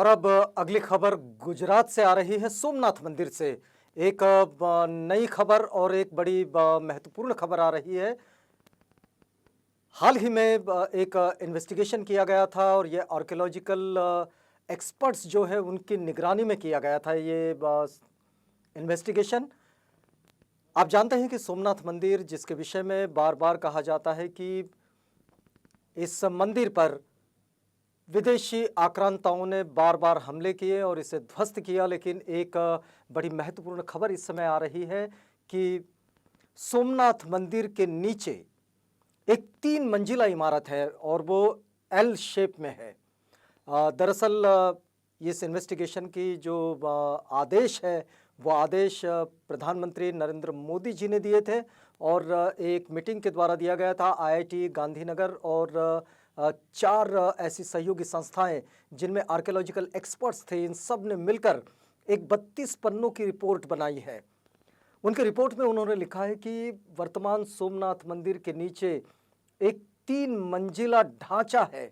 और अब अगली खबर गुजरात से आ रही है सोमनाथ मंदिर से। एक नई खबर और एक बड़ी महत्वपूर्ण खबर आ रही है। हाल ही में एक इन्वेस्टिगेशन किया गया था और ये आर्कियोलॉजिकल एक्सपर्ट्स जो है उनकी निगरानी में किया गया था ये इन्वेस्टिगेशन। आप जानते हैं कि सोमनाथ मंदिर जिसके विषय में बार बार कहा जाता है कि इस मंदिर पर विदेशी आक्रांताओं ने बार बार हमले किए और इसे ध्वस्त किया, लेकिन एक बड़ी महत्वपूर्ण खबर इस समय आ रही है कि सोमनाथ मंदिर के नीचे एक 3 मंजिला इमारत है और वो एल शेप में है। दरअसल इस इन्वेस्टिगेशन की जो आदेश है वो आदेश प्रधानमंत्री नरेंद्र मोदी जी ने दिए थे और एक मीटिंग के द्वारा दिया गया था। आईआईटी गांधीनगर और 4 ऐसी सहयोगी संस्थाएं जिनमें आर्कियोलॉजिकल एक्सपर्ट्स थे, इन सब ने मिलकर एक 32 पन्नों की रिपोर्ट बनाई है। उनकी रिपोर्ट में उन्होंने लिखा है कि वर्तमान सोमनाथ मंदिर के नीचे एक 3 मंजिला ढांचा है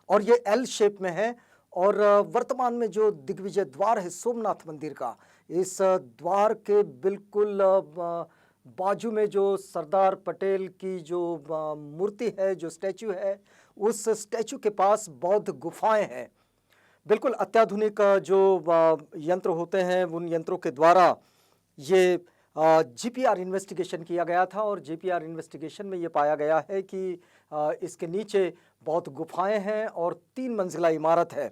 और ये एल शेप में है और वर्तमान में जो दिग्विजय द्वार है सोमनाथ मंदिर का, इस द्वार के बिल्कुल बाजू में जो सरदार पटेल की जो मूर्ति है, जो स्टैचू है, उस स्टैचू के पास बौद्ध गुफाएं हैं। बिल्कुल अत्याधुनिक जो यंत्र होते हैं उन यंत्रों के द्वारा ये जीपीआर इन्वेस्टिगेशन किया गया था और जीपीआर इन्वेस्टिगेशन में ये पाया गया है कि इसके नीचे बौद्ध गुफाएं हैं और 3 मंजिला इमारत है।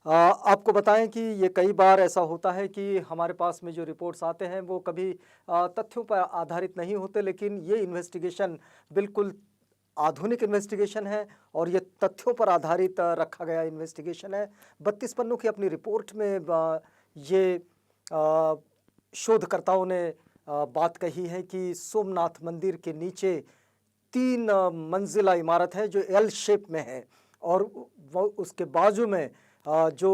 आपको बताएं कि ये कई बार ऐसा होता है कि हमारे पास में जो रिपोर्ट्स आते हैं वो कभी तथ्यों पर आधारित नहीं होते, लेकिन ये इन्वेस्टिगेशन बिल्कुल आधुनिक इन्वेस्टिगेशन है और ये तथ्यों पर आधारित रखा गया इन्वेस्टिगेशन है। 32 पन्नों की अपनी रिपोर्ट में ये शोधकर्ताओं ने बात कही है कि सोमनाथ मंदिर के नीचे 3 मंजिला इमारत है जो एल शेप में है और वो उसके बाजू में जो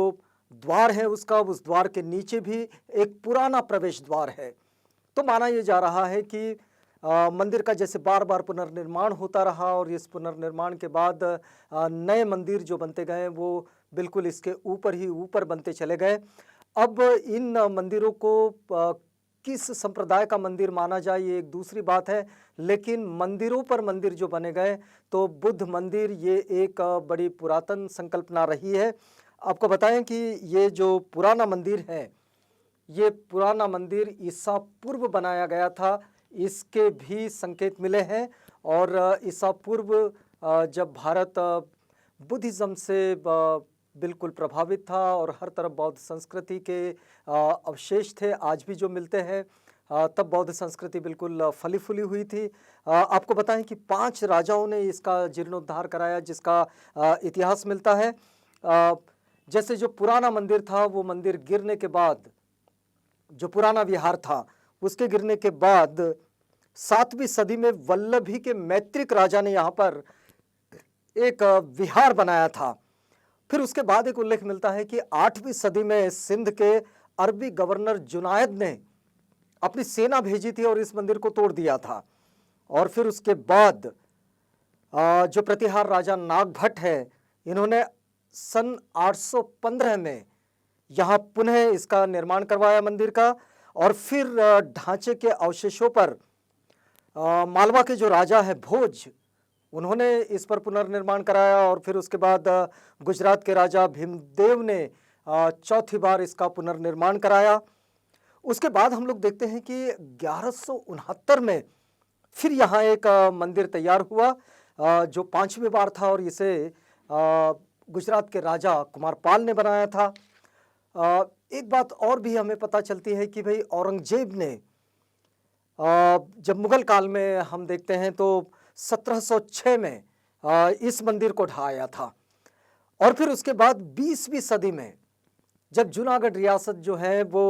द्वार है उसका, उस द्वार के नीचे भी एक पुराना प्रवेश द्वार है। तो माना यह जा रहा है कि मंदिर का जैसे बार बार पुनर्निर्माण होता रहा और इस पुनर्निर्माण के बाद नए मंदिर जो बनते गए वो बिल्कुल इसके ऊपर ही ऊपर बनते चले गए। अब इन मंदिरों को किस संप्रदाय का मंदिर माना जाए ये एक दूसरी बात है, लेकिन मंदिरों पर मंदिर जो बने गए तो बुद्ध मंदिर ये एक बड़ी पुरातन संकल्पना रही है। आपको बताएं कि ये जो पुराना मंदिर है, ये पुराना मंदिर ईसा पूर्व बनाया गया था, इसके भी संकेत मिले हैं और ईसा पूर्व जब भारत बुद्धिज़्म से बिल्कुल प्रभावित था और हर तरफ बौद्ध संस्कृति के अवशेष थे, आज भी जो मिलते हैं, तब बौद्ध संस्कृति बिल्कुल फली फूली हुई थी। आपको बताएं कि 5 राजाओं ने इसका जीर्णोद्धार कराया जिसका इतिहास मिलता है। जैसे जो पुराना मंदिर था वो मंदिर गिरने के बाद, जो पुराना विहार था उसके गिरने के बाद 7वीं सदी में वल्लभी के मैत्रिक राजा ने यहाँ पर एक विहार बनाया था। फिर उसके बाद एक उल्लेख मिलता है कि 8वीं सदी में सिंध के अरबी गवर्नर जुनायद ने अपनी सेना भेजी थी और इस मंदिर को तोड़ दिया था। और फिर उसके बाद जो प्रतिहार राजा नागभट्ट है, इन्होंने सन 815 में यहाँ पुनः इसका निर्माण करवाया मंदिर का और फिर ढांचे के अवशेषों पर मालवा के जो राजा है भोज, उन्होंने इस पर पुनर्निर्माण कराया और फिर उसके बाद गुजरात के राजा भीमदेव ने 4थी बार इसका पुनर्निर्माण कराया। उसके बाद हम लोग देखते हैं कि 1169 में फिर यहाँ एक मंदिर तैयार हुआ जो 5वीं बार था और इसे गुजरात के राजा कुमारपाल ने बनाया था। एक बात और भी हमें पता चलती है कि भाई औरंगजेब ने जब मुगल काल में हम देखते हैं तो 1706 में इस मंदिर को ढहाया था और फिर उसके बाद 20वीं सदी में जब जूनागढ़ रियासत जो है वो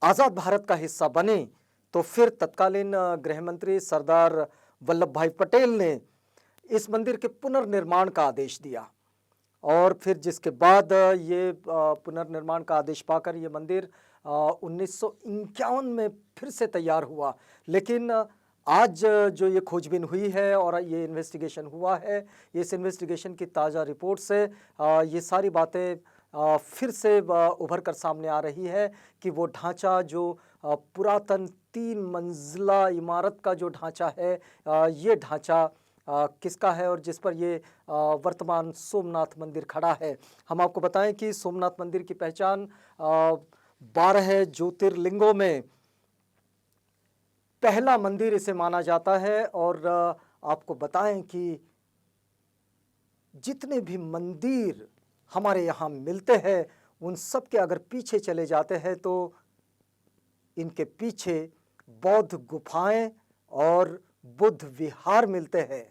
आज़ाद भारत का हिस्सा बनी तो फिर तत्कालीन गृह मंत्री सरदार वल्लभ भाई पटेल ने इस मंदिर के पुनर्निर्माण का आदेश दिया और फिर जिसके बाद ये पुनर्निर्माण का आदेश पाकर ये मंदिर 1951 में फिर से तैयार हुआ। लेकिन आज जो ये खोजबीन हुई है और ये इन्वेस्टिगेशन हुआ है, इस इन्वेस्टिगेशन की ताज़ा रिपोर्ट से ये सारी बातें फिर से उभर कर सामने आ रही है कि वो ढांचा जो पुरातन 3 मंजिला इमारत का जो ढांचा है, ये ढांचा किसका है और जिस पर ये वर्तमान सोमनाथ मंदिर खड़ा है। हम आपको बताएं कि सोमनाथ मंदिर की पहचान 12 ज्योतिर्लिंगों में पहला मंदिर इसे माना जाता है और आपको बताएं कि जितने भी मंदिर हमारे यहाँ मिलते हैं उन सब के अगर पीछे चले जाते हैं तो इनके पीछे बौद्ध गुफाएं और बुद्ध विहार मिलते हैं।